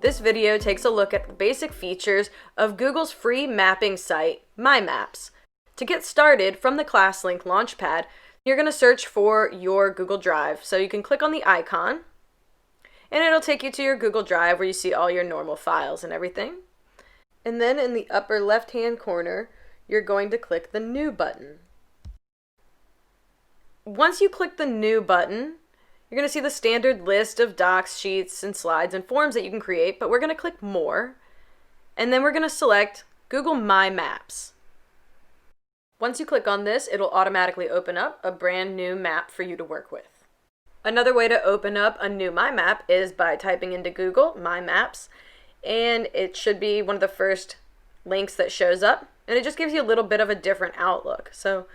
This video takes a look at the basic features of Google's free mapping site, My Maps. To get started, from the ClassLink Launchpad, you're going to search for your Google Drive. So you can click on the icon, and it'll take you to your Google Drive where you see all your normal files and everything. And then in the upper left-hand corner, you're going to click the New button. Once you click the New button, you're going to see the standard list of docs, sheets, and slides and forms that you can create, but we're going to click More, and then we're going to select Google My Maps. Once you click on this, it'll automatically open up a brand new map for you to work with. Another way to open up a new My Map is by typing into Google My Maps, and it should be one of the first links that shows up, and it just gives you a little bit of a different outlook. So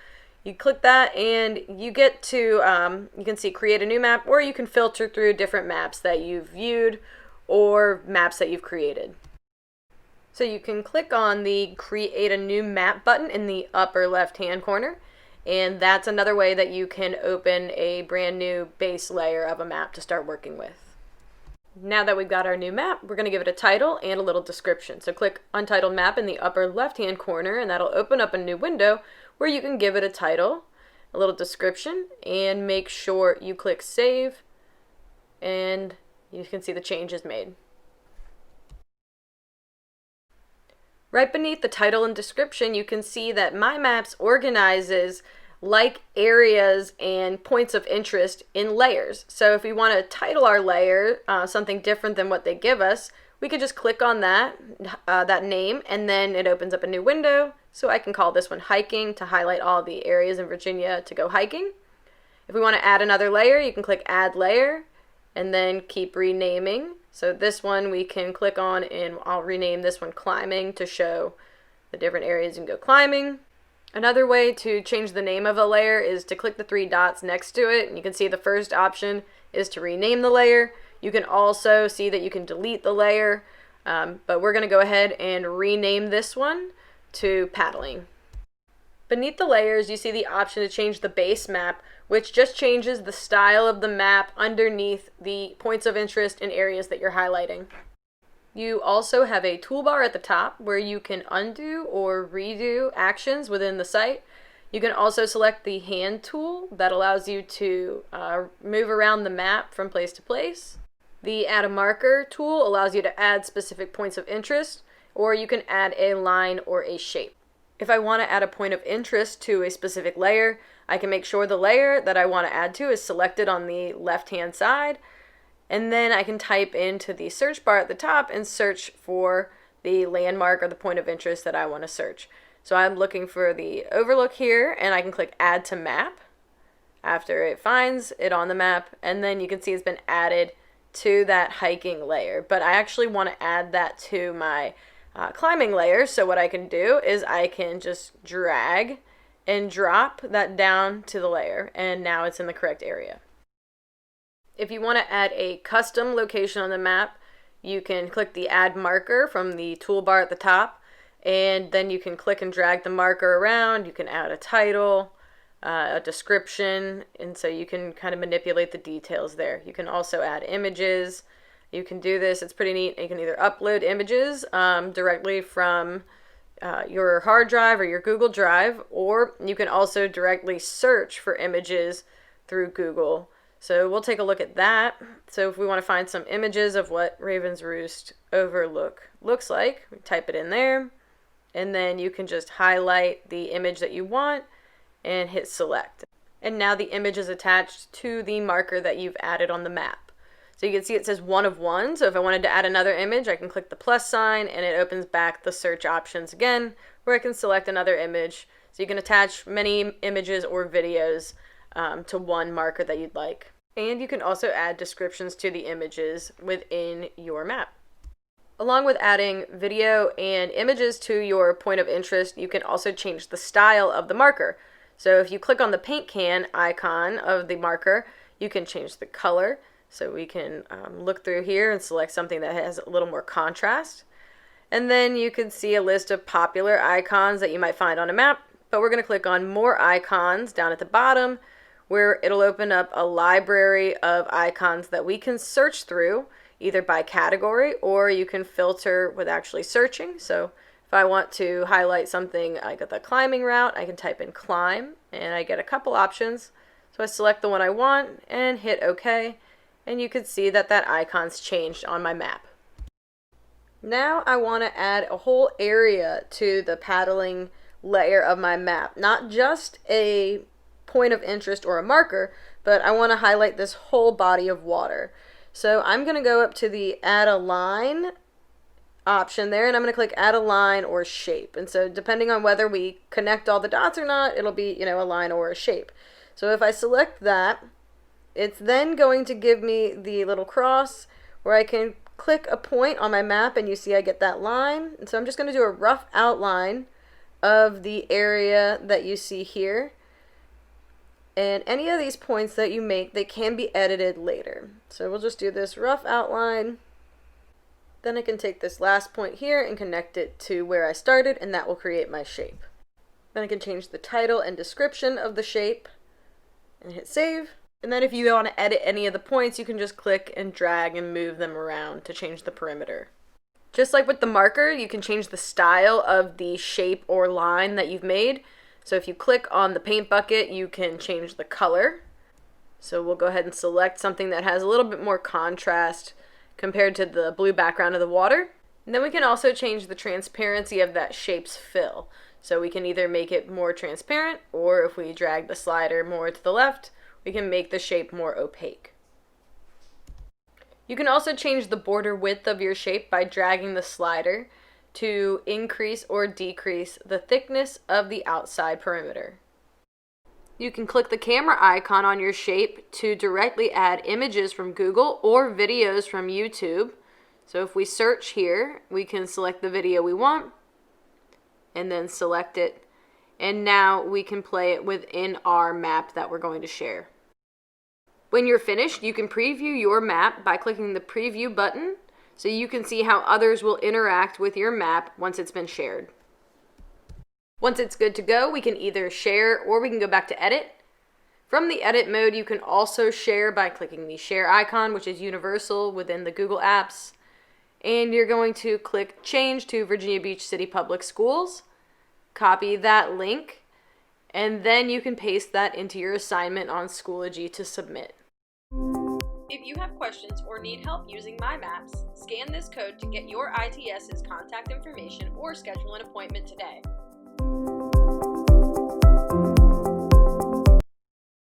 you click that and you get to, you can see create a new map, or you can filter through different maps that you've viewed or maps that you've created. So you can click on the create a new map button in the upper left hand corner, and that's another way that you can open a brand new base layer of a map to start working with. Now that we've got our new map, we're going to give it a title and a little description. So click Untitled Map in the upper left-hand corner, and that'll open up a new window where you can give it a title, a little description, and make sure you click Save, and you can see the changes made. Right beneath the title and description, you can see that My Maps organizes like areas and points of interest in layers. So if we want to title our layer something different than what they give us, we could just click on that name, and then it opens up a new window. So I can call this one Hiking to highlight all the areas in Virginia to go hiking. If we want to add another layer, you can click Add Layer and then keep renaming. So this one we can click on, and I'll rename this one Climbing to show the different areas you can go climbing. Another way to change the name of a layer is to click the three dots next to it, and you can see the first option is to rename the layer. You can also see that you can delete the layer, but we're going to go ahead and rename this one to Paddling. Beneath the layers, you see the option to change the base map, which just changes the style of the map underneath the points of interest and areas that you're highlighting. You also have a toolbar at the top where you can undo or redo actions within the site. You can also select the hand tool that allows you to move around the map from place to place. The Add a Marker tool allows you to add specific points of interest, or you can add a line or a shape. If I want to add a point of interest to a specific layer, I can make sure the layer that I want to add to is selected on the left-hand side, and then I can type into the search bar at the top and search for the landmark or the point of interest that I want to search. So I'm looking for the overlook here, and I can click Add to Map after it finds it on the map, and then you can see it's been added to that hiking layer. But I actually want to add that to my climbing layer, so what I can do is I can just drag and drop that down to the layer, and now it's in the correct area. If you want to add a custom location on the map, you can click the Add Marker from the toolbar at the top, and then you can click and drag the marker around. You can add a title, a description, and so you can kind of manipulate the details there. You can also add images. You can do this, it's pretty neat. You can either upload images directly from your hard drive or your Google Drive, or you can also directly search for images through Google. So we'll take a look at that. So if we want to find some images of what Raven's Roost Overlook looks like, we type it in there, and then you can just highlight the image that you want and hit select. And now the image is attached to the marker that you've added on the map. So you can see it says 1 of 1. So if I wanted to add another image, I can click the plus sign, and it opens back the search options again, where I can select another image. So you can attach many images or videos to one marker that you'd like. And you can also add descriptions to the images within your map. Along with adding video and images to your point of interest, you can also change the style of the marker. So if you click on the paint can icon of the marker, you can change the color. So we can look through here and select something that has a little more contrast. And then you can see a list of popular icons that you might find on a map, but we're going to click on More Icons down at the bottom, where it'll open up a library of icons that we can search through, either by category, or you can filter with actually searching. So if I want to highlight something like the climbing route, I can type in climb and I get a couple options. So I select the one I want and hit OK, and you can see that that icon's changed on my map. Now I want to add a whole area to the paddling layer of my map, not just a point of interest or a marker, but I want to highlight this whole body of water. So I'm going to go up to the add a line option there, and I'm going to click add a line or shape. And so depending on whether we connect all the dots or not, it'll be, a line or a shape. So if I select that, it's then going to give me the little cross where I can click a point on my map, and you see I get that line. And so I'm just going to do a rough outline of the area that you see here. And any of these points that you make, they can be edited later. So we'll just do this rough outline. Then I can take this last point here and connect it to where I started, and that will create my shape. Then I can change the title and description of the shape and hit save. And then if you want to edit any of the points, you can just click and drag and move them around to change the perimeter. Just like with the marker, you can change the style of the shape or line that you've made. So if you click on the paint bucket, you can change the color. So we'll go ahead and select something that has a little bit more contrast compared to the blue background of the water. And then we can also change the transparency of that shape's fill. So we can either make it more transparent, or if we drag the slider more to the left, we can make the shape more opaque. You can also change the border width of your shape by dragging the slider to increase or decrease the thickness of the outside perimeter. You can click the camera icon on your shape to directly add images from Google or videos from YouTube. So if we search here, we can select the video we want and then select it. And now we can play it within our map that we're going to share. When you're finished, you can preview your map by clicking the preview button, so you can see how others will interact with your map once it's been shared. Once it's good to go, we can either share or we can go back to edit. From the edit mode, you can also share by clicking the share icon, which is universal within the Google apps. And you're going to click change to Virginia Beach City Public Schools, copy that link, and then you can paste that into your assignment on Schoology to submit. If you have questions or need help using My Maps, scan this code to get your ITS's contact information or schedule an appointment today.